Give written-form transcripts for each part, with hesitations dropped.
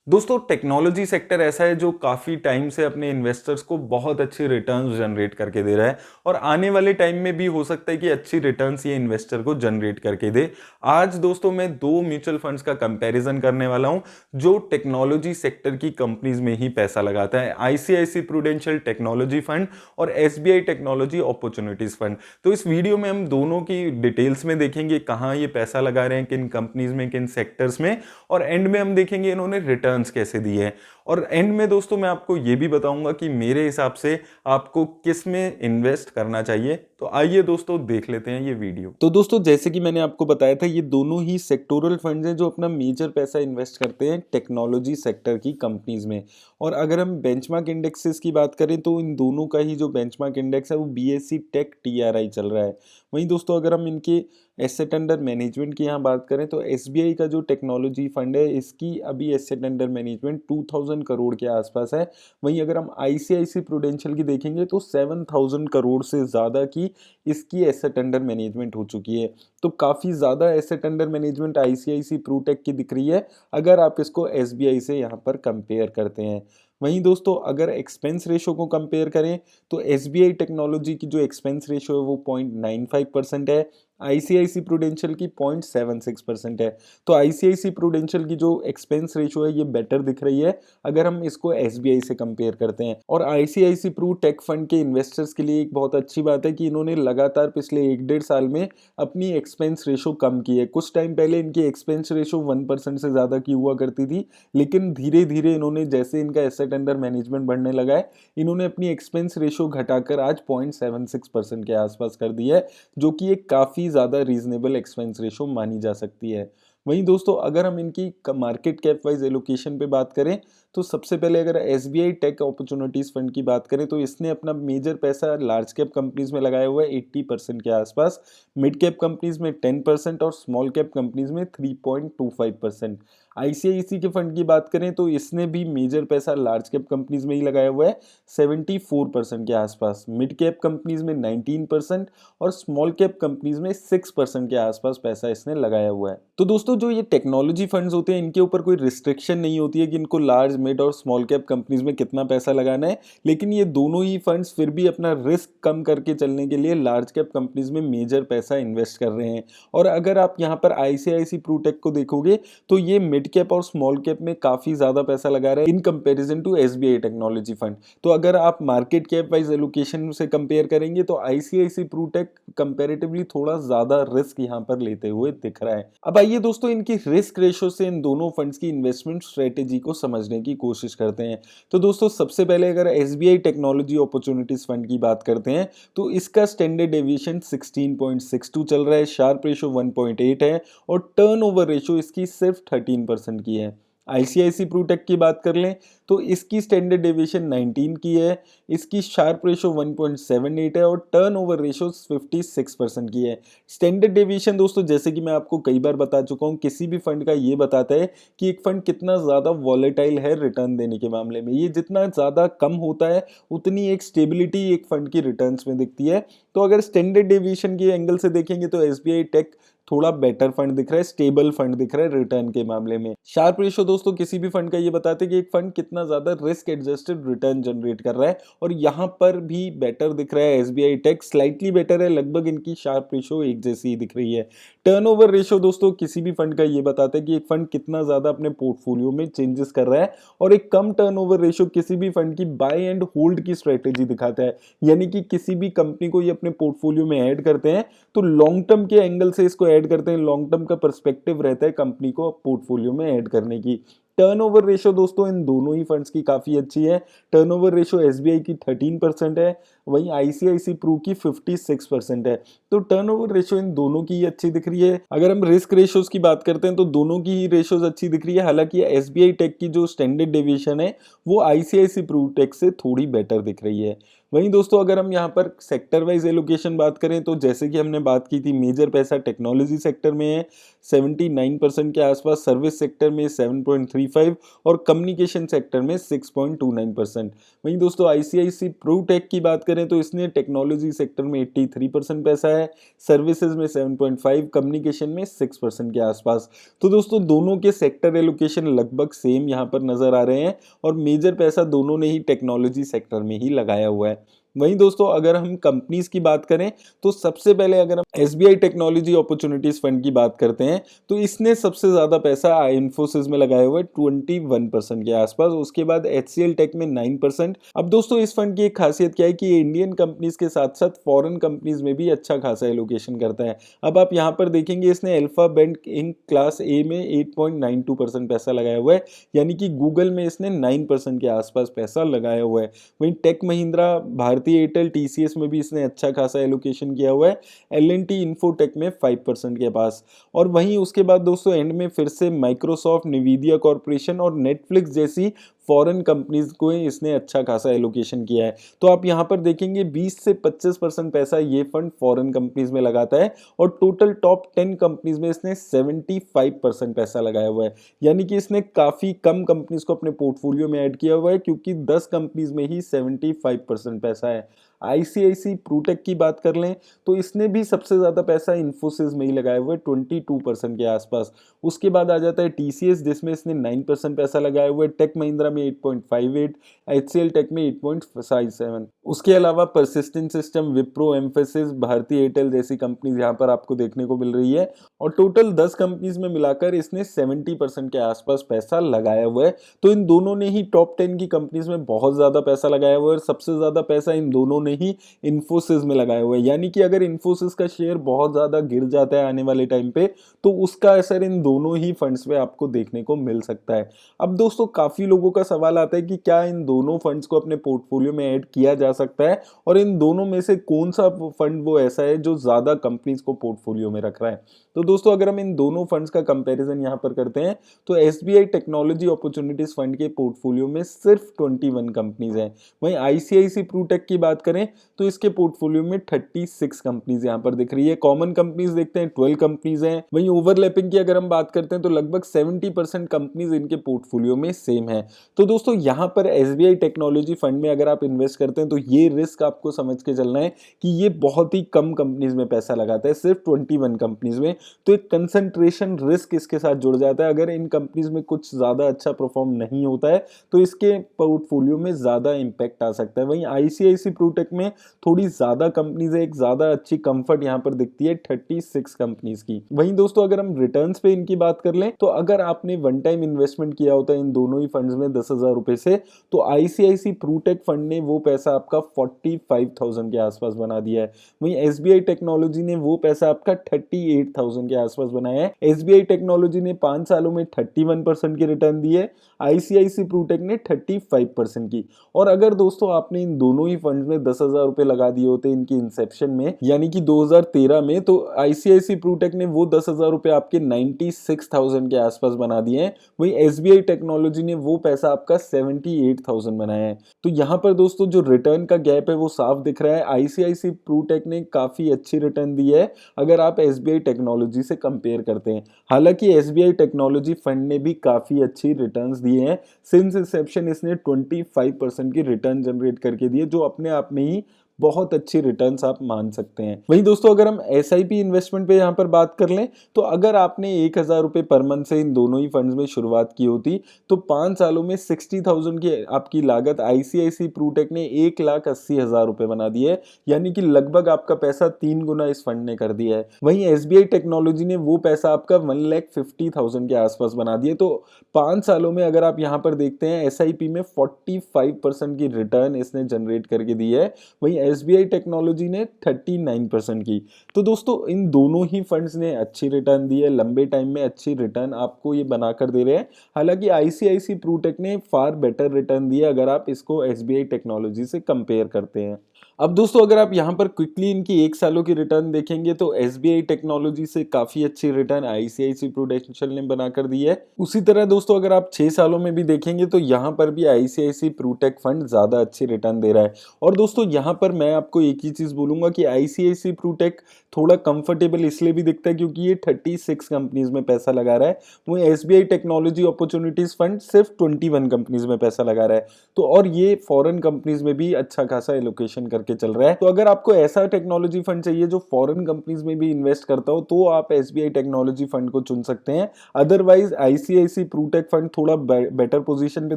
दोस्तों technology sector ऐसा है जो काफ़ी टाइम से अपने इन्वेस्टर्स को बहुत अच्छी रिटर्न्स जनरेट करके दे रहा है और आने वाले टाइम में भी हो सकता है कि अच्छी रिटर्न्स ये इन्वेस्टर को जनरेट करके दे। आज दोस्तों मैं दो म्यूचुअल फंड्स का कंपैरिजन करने वाला हूं जो टेक्नोलॉजी सेक्टर की कंपनीज में ही पैसा लगाता है, आईसीआईसी प्रूडेंशियल टेक्नोलॉजी फंड और एसबीआई टेक्नोलॉजी अपॉर्चुनिटीज फंड। तो इस वीडियो में हम दोनों की डिटेल्स में देखेंगे कहाँ ये पैसा लगा रहे हैं, किन कंपनीज में, किन सेक्टर्स में, और एंड में हम देखेंगे इन्होंने रिटर्न्स कैसे दिए हैं। और एंड में दोस्तों मैं आपको ये भी बताऊंगा कि मेरे हिसाब से आपको किस में इन्वेस्ट करना चाहिए। तो आइए दोस्तों देख लेते हैं ये वीडियो। तो दोस्तों जैसे कि मैंने आपको बताया था, ये दोनों ही सेक्टोरल फंड्स हैं जो अपना मेजर पैसा इन्वेस्ट करते हैं टेक्नोलॉजी सेक्टर की कंपनीज में। और अगर हम बेंचमार्क इंडेक्सेस की बात करें तो इन दोनों का ही जो बेंचमार्क इंडेक्स है वो बीएसई टेक टीआरआई चल रहा है। वहीं दोस्तों अगर हम इनके एसेट अंडर मैनेजमेंट की यहाँ बात करें तो एसबीआई का जो टेक्नोलॉजी फंड है इसकी अभी एसेट अंडर मैनेजमेंट 2000 करोड़ के आसपास है। वहीं अगर हम आईसीआईसी प्रूडेंशियल की देखेंगे तो 7000 करोड़ से ज़्यादा की इसकी एसेट अंडर मैनेजमेंट हो चुकी है। तो काफ़ी ज़्यादा एसेट अंडर मैनेजमेंट आईसीआईसी प्रूटेक की दिख रही है अगर आप इसको एसबीआई से यहाँ पर कंपेयर करते हैं। वहीं दोस्तों अगर एक्सपेंस रेशो को कंपेयर करें तो एसबीआई टेक्नोलॉजी की जो एक्सपेंस रेशो है वो 0.95% है, आईसीआईसी प्रूडेंशियल की 0.76% है। तो आईसीआईसी प्रूडेंशियल की जो एक्सपेंस रेशो है ये बेटर दिख रही है अगर हम इसको एसबीआई से कंपेयर करते हैं। और आईसीआईसी प्रू टेक फंड के इन्वेस्टर्स के लिए एक बहुत अच्छी बात है कि इन्होंने लगातार पिछले 1-1.5 साल में अपनी एक्सपेंस रेशो कम की है। कुछ टाइम पहले इनकी एक्सपेंस रेशो 1% से ज़्यादा की हुआ करती थी, लेकिन धीरे धीरे इन्होंने जैसे इनका एसेट अंडर मैनेजमेंट बढ़ने लगा है इन्होंने अपनी एक्सपेंस रेशो घटाकर आज 0.76% के आसपास कर दी है, जो कि एक काफ़ी ज़्यादा रीजनेबल एक्सपेंस रेशो मानी जा सकती है। वहीं दोस्तों अगर हम इनकी मार्केट कैप वाइज एलोकेशन पे बात करें तो सबसे पहले अगर एसबीआई टेक अपॉर्चुनिटीज फंड की बात करें तो इसने अपना मेजर पैसा लार्ज कैप कंपनीज में लगाया हुआ है 80% के आसपास, मिड कैप कंपनीज में 10% और स्मॉल कैप कंपनीज में 3.25%। आईसीआईसी के फंड की बात करें तो इसने भी मेजर पैसा लार्ज कैप कंपनीज में ही लगाया हुआ है 74% के आसपास, मिड कैप कंपनीज में 19% और स्मॉल कैप कंपनीज में 6% के आसपास पैसा इसने लगाया हुआ है। तो दोस्तों जो ये टेक्नोलॉजी फंड्स होते हैं इनके ऊपर कोई रिस्ट्रिक्शन नहीं होती है कि इनको लार्ज मिड और स्मॉल कैप कंपनीज में कितना पैसा लगाना है, लेकिन ये दोनों ही फंड्स फिर भी अपना रिस्क कम करके चलने के लिए लार्ज कैप कंपनीज में मेजर पैसा इन्वेस्ट कर रहे हैं। और अगर आप यहाँ पर आईसीआईसी प्रूटेक को देखोगे तो ये मिड कैप और स्मॉल कैप में काफी ज्यादा पैसा लगा रहा है in comparison to SBI technology fund. तो अगर आप मार्केट कैप वाइज एलोकेशन से कंपेयर करेंगे तो आईसीआईसी प्रूटेक कंपैरेटिवली थोड़ा ज्यादा रिस्क यहाँ पर लेते हुए दिख रहा है। अब आइए दोस्तों इनकी रिस्क रेशो से इन दोनों फंड्स की इन्वेस्टमेंट स्ट्रेटेजी को समझने की कोशिश करते हैं। तो दोस्तों सबसे पहले अगर एसबीआई टेक्नोलॉजी अपॉर्चुनिटीज फंड की बात करते हैं तो इसका स्टैंडर्ड डेविएशन 16.62 चल रहा है, शार्प रेशो 1.8 है और टर्नओवर रेशो इसकी सिर्फ 13% की है। आईसीआईसी प्रूटेक की बात कर लें तो इसकी स्टैंडर्ड डेविएशन 19 की है, इसकी शार्प रेशो 1.78 है और टर्नओवर रेशो 56% की है। स्टैंडर्ड डेविएशन दोस्तों जैसे कि मैं आपको कई बार बता चुका हूँ किसी भी फंड का ये बताता है कि एक फंड कितना ज़्यादा वॉलेटाइल है रिटर्न देने के मामले में। ये जितना ज़्यादा कम होता है उतनी एक स्टेबिलिटी एक फंड की रिटर्न्स में दिखती है। तो अगर स्टैंडर्ड डेविएशन के एंगल से देखेंगे तो एसबीआई टेक थोड़ा बेटर फंड दिख रहा है, स्टेबल फंड दिख रहा है रिटर्न के मामले में। शार्प रेशो दोस्तों किसी भी फंड का ये बताते हैं कि एक फंड कितना ज्यादा रिस्क एडजस्टेड रिटर्न जनरेट कर रहा है और यहाँ पर भी बेटर दिख रहा है एसबीआई टेक, स्लाइटली बेटर है, लगभग इनकी शार्प रेशो एक जैसी ही दिख रही है। टर्नओवर रेशो दोस्तों किसी भी फंड का ये बताता है कि एक फंड कितना ज्यादा अपने पोर्टफोलियो में चेंजेस कर रहा है और एक कम टर्नओवर रेशो किसी भी फंड की बाय एंड होल्ड की स्ट्रेटेजी दिखाता है, यानी कि किसी भी कंपनी को ये अपने पोर्टफोलियो में ऐड करते हैं तो लॉन्ग टर्म के एंगल से इसको ऐड करते हैं, लॉन्ग टर्म का पर्सपेक्टिव रहता है कंपनी को पोर्टफोलियो में ऐड करने की। टर्नओवर रेशो दोस्तों इन दोनों ही फंड्स की काफी अच्छी है। टर्नओवर रेशो एसबीआई की 13% है, वहीं आईसीआईसी प्रू की 56% है। तो टर्नओवर रेशो इन दोनों की ही अच्छी दिख रही है। अगर हम रिस्क रेशोज की बात करते हैं तो दोनों की ही रेशोज अच्छी दिख रही है, हालांकि एसबीआई टेक की जो स्टैंडर्ड डेविएशन है वो आईसीआईसी प्रू टेक से थोड़ी बेटर दिख रही है। वहीं दोस्तों अगर हम यहाँ पर सेक्टर वाइज एलोकेशन बात करें तो जैसे कि हमने बात की थी मेजर पैसा टेक्नोलॉजी सेक्टर में है, 79% के आसपास, सर्विस सेक्टर में 7.35 और कम्युनिकेशन सेक्टर में 6.29%। वहीं दोस्तों आईसीआईसी प्रूटेक की बात करें तो इसने टेक्नोलॉजी सेक्टर में 83% पैसा है, सर्विसेज में 7.5, कम्युनिकेशन में 6% के आसपास। तो दोस्तों दोनों के सेक्टर एलोकेशन लगभग सेम यहाँ पर नजर आ रहे हैं और मेजर पैसा दोनों ने ही टेक्नोलॉजी सेक्टर में ही लगाया हुआ है। वहीं दोस्तों अगर हम कंपनीज की बात करें तो सबसे पहले अगर हम एसबीआई टेक्नोलॉजी अपॉर्चुनिटीज फंड की बात करते हैं तो इसने सबसे ज्यादा पैसा इन्फोसिस में लगाया हुआ है 21% के आसपास, उसके बाद एचसीएल टेक में 9%। अब दोस्तों इस फंड की एक खासियत क्या है कि ये इंडियन कंपनीज के साथ साथ फॉरेन कंपनीज में भी अच्छा खासा एलोकेशन करता है। अब आप यहाँ पर देखेंगे इसने अल्फाबेट इंक क्लास ए में 8.92% पैसा लगाया हुआ है, यानी कि गूगल में इसने 9% के आसपास पैसा लगाया हुआ है। वहीं टेक महिंद्रा, भारतीय एयरटेल, टीसीएस में भी इसने अच्छा खासा एलोकेशन किया हुआ है, एलएनटी इन्फोटेक में 5% के पास। और वहीं उसके बाद दोस्तों एंड में फिर से माइक्रोसॉफ्ट, निविदिया कॉर्पोरेशन और नेटफ्लिक्स जैसी फॉरेन कंपनीज को इसने अच्छा खासा एलोकेशन किया है। तो आप यहाँ पर देखेंगे 20 से 25% पैसा ये फंड फॉरेन कंपनीज में लगाता है और टोटल टॉप 10 कंपनीज में इसने 75% पैसा लगाया हुआ है, यानी कि इसने काफी कम कंपनीज को अपने पोर्टफोलियो में ऐड किया हुआ है क्योंकि 10 कंपनीज में ही 75% पैसा है। आईसीआईसी प्रूटेक की बात कर लें तो इसने भी सबसे ज्यादा पैसा इन्फोसिस में ही लगाया हुआ है 22% के आसपास। उसके बाद आ जाता है टीसीएस जिसमें इसने 9% पैसा लगाया हुआ है, टेक महिंद्रा में 8.58, एचसीएल टेक में 8.57। उसके अलावा परसिस्टेंट सिस्टम, विप्रो, एम्फेसिस, भारतीय एयरटेल जैसी कंपनीज यहाँ पर आपको देखने को मिल रही है और टोटल 10 कंपनीज में मिलाकर इसने 70% के आसपास पैसा लगाया हुआ है। तो इन दोनों ने ही टॉप 10 की कंपनीज में बहुत ज्यादा पैसा लगाया हुआ है और सबसे ज्यादा पैसा इन दोनों ने ही इन्फोसिस में लगाया हुआ है, यानी कि अगर इन्फोसिस का शेयर बहुत ज्यादा गिर जाता है आने वाले टाइम पे तो उसका असर इन दोनों ही फंड्स में आपको देखने को मिल सकता है। अब दोस्तों काफी लोगों का सवाल आता है कि क्या इन दोनों फंड्स को अपने पोर्टफोलियो में ऐड किया जा सकता है और इन दोनों में से कौन सा फंड वो ऐसा है जो ज्यादा कंपनीज को पोर्टफोलियो में रख रहा है। तो दोस्तों अगर हम इन दोनों फंड्स का कंपैरिजन यहां पर करते हैं तो एसबीआई टेक्नोलॉजी अपॉर्चुनिटीज फंड के पोर्टफोलियो में सिर्फ 21 कंपनीज हैं। वहीं आईसीआईसी प्रूटेक की बात करें तो इसके पोर्टफोलियो में 36 कंपनीज यहां पर दिख रही है। कॉमन कंपनीज देखते हैं 12 कंपनीज हैं। वहीं ओवरलैपिंग की अगर हम बात करते हैं तो लगभग 70% कंपनीज इनके पोर्टफोलियो में सेम है। तो दोस्तों यहां पर एसबीआई टेक्नोलॉजी फंड में अगर आप इन्वेस्ट करते हैं तो ये रिस्क आपको समझ के चलना है कि ये बहुत ही कम कंपनीज में पैसा लगाता है, सिर्फ 21 कंपनीज में। तो एक कंसंट्रेशन रिस्क इसके साथ जुड़ जाता है। अगर इन कंपनीज में कुछ ज्यादा अच्छा परफॉर्म नहीं होता है तो इसके पोर्टफोलियो में ज्यादा इंपैक्ट आ सकता है। वहीं आईसीआईसी प्रूटेक में थोड़ी ज्यादा कंपनीज है, एक ज्यादा अच्छी कंफर्ट यहां पर दिखती है 36 कंपनीज की। वहीं दोस्तों अगर हम रिटर्न्स पे इनकी बात कर लें तो अगर आपने वन टाइम इन्वेस्टमेंट किया होता है इन दोनों ही फंड्स में 10,000 रुपए से तो आईसीआईसी प्रूटेक फंड ने वो पैसा आपका 45,000 के आसपास बना दिया है। वहीं एसबीआई टेक्नोलॉजी ने वो पैसा आपका 38,000 के आसपास बनाया है। एसबीआई टेक्नोलॉजी ने 5 सालों में 31% की रिटर्न दी है, आईसीआईसी प्रूटेक ने 35% की। और अगर दोस्तों आपने इन दोनों ही फंड्स में 10,000 रुपए लगा दिए होते इनकी इंसेप्शन में यानी कि 2013 में, तो आईसीआईसी प्रूटेक ने वो 10,000 रुपए आपके 96,000 के आसपास बना दिए हैं। वहीं एसबीआई टेक्नोलॉजी ने वो पैसा आपका 78,000 बनाया है। तो यहाँ पर दोस्तों जो रिटर्न का गैप है वो साफ दिख रहा है। आईसीआईसी प्रूटेक ने काफी अच्छी रिटर्न दी है अगर आप एसबीआई टेक्नोलॉजी से कंपेयर करते हैं। हालांकि एसबीआई टेक्नोलॉजी फंड ने भी काफी अच्छी रिटर्न्स दिए हैं। सिंस इंसेप्शन इसने 25% की रिटर्न जनरेट करके दी है, जो अपने आप में ही बहुत अच्छी रिटर्न्स आप मान सकते हैं। वहीं दोस्तों अगर हम एसआईपी इन्वेस्टमेंट पे यहाँ पर बात कर लें तो अगर आपने 1,000 रुपए पर मंथ से इन दोनों ही फंड्स में शुरुआत की होती तो 5 सालों में 60,000 की आपकी लागत आईसीआईसी प्रूटेक ने 1,80,000 रुपए बना दी है, यानी कि लगभग आपका पैसा 3 गुना इस फंड ने कर दिया है। वहीं एसबीआई टेक्नोलॉजी ने वो पैसा आपका 1,50,000 के आसपास बना दिए। तो 5 सालों में अगर आप यहाँ पर देखते हैं एसआईपी में 45% की रिटर्न इसने जनरेट करके दी है। वहीं एसबीआई टेक्नोलॉजी ने 39% की। तो दोस्तों इन दोनों ही फंड्स ने अच्छी रिटर्न दी है, लंबे टाइम में अच्छी रिटर्न आपको ये बनाकर दे रहे हैं। हालांकि आईसीआईसी प्रूटेक ने फार बेटर रिटर्न दी है अगर आप इसको एसबीआई टेक्नोलॉजी से कंपेयर करते हैं। अब दोस्तों अगर आप यहाँ पर क्विकली इनकी 1 सालों की रिटर्न देखेंगे तो एसबीआई टेक्नोलॉजी से काफी अच्छी रिटर्न आईसीआईसी प्रूडेंशियल ने बनाकर दी है। उसी तरह दोस्तों अगर आप 6 सालों में भी देखेंगे तो यहाँ पर भी आईसीआईसी प्रूटेक फंड ज्यादा अच्छी रिटर्न दे रहा है। और दोस्तों यहाँ पर मैं आपको एक ही चीज बोलूंगा कि आईसीआईसी प्रूटेक थोड़ा कंफर्टेबल इसलिए भी दिखता है क्योंकि ये 36 कंपनीज में पैसा लगा रहा है, वहीं एसबीआई टेक्नोलॉजी अपॉर्चुनिटीज फंड सिर्फ 21 कंपनीज में पैसा लगा रहा है। तो और ये फॉरेन कंपनीज में भी अच्छा खासा एलोकेशन करके चल रहा है। तो अगर आपको ऐसा टेक्नोलॉजी फंड चाहिए जो फॉरेन कंपनीज में भी इन्वेस्ट करता हो तो आप एसबीआई टेक्नोलॉजी फंड को चुन सकते हैं। अदरवाइज आईसीआईसी प्रूटेक फंड थोड़ा बेटर पोजीशन पे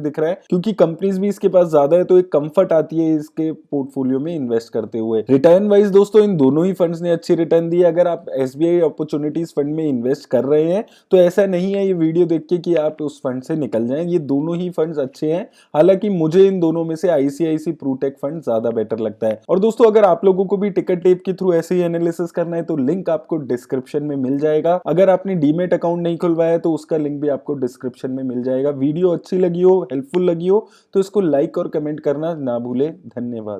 दिख रहा है क्योंकि कंपनीज भी इसके पास ज्यादा है, तो एक कंफर्ट आती है इसके पोर्टफोलियो में इन्वेस्ट करते हुए। रिटर्न वाइज दोस्तों इन दोनों ही फंड्स ने अच्छी रिटर्न दी है। अगर आप एसबीआई अपॉर्चुनिटीज फंड में इन्वेस्ट कर रहे हैं तो ऐसा नहीं है ये वीडियो देख के कि आप उस फंड से निकल जाएं, ये दोनों ही फंड्स अच्छे हैं। हालांकि मुझे इन दोनों में से आईसीआईसी प्रूटेक फंड ज्यादा बेटर लगता है। और दोस्तों अगर आप लोगों को भी टिकट टेप के थ्रू ऐसे ही एनालिसिस करना है तो लिंक आपको डिस्क्रिप्शन में मिल जाएगा। अगर आपने डीमेट अकाउंट नहीं खुलवाया तो उसका लिंक भी आपको डिस्क्रिप्शन में मिल जाएगा। वीडियो अच्छी लगी हो, हेल्पफुल लगी हो तो इसको लाइक और कमेंट करना ना भूले। धन्यवाद।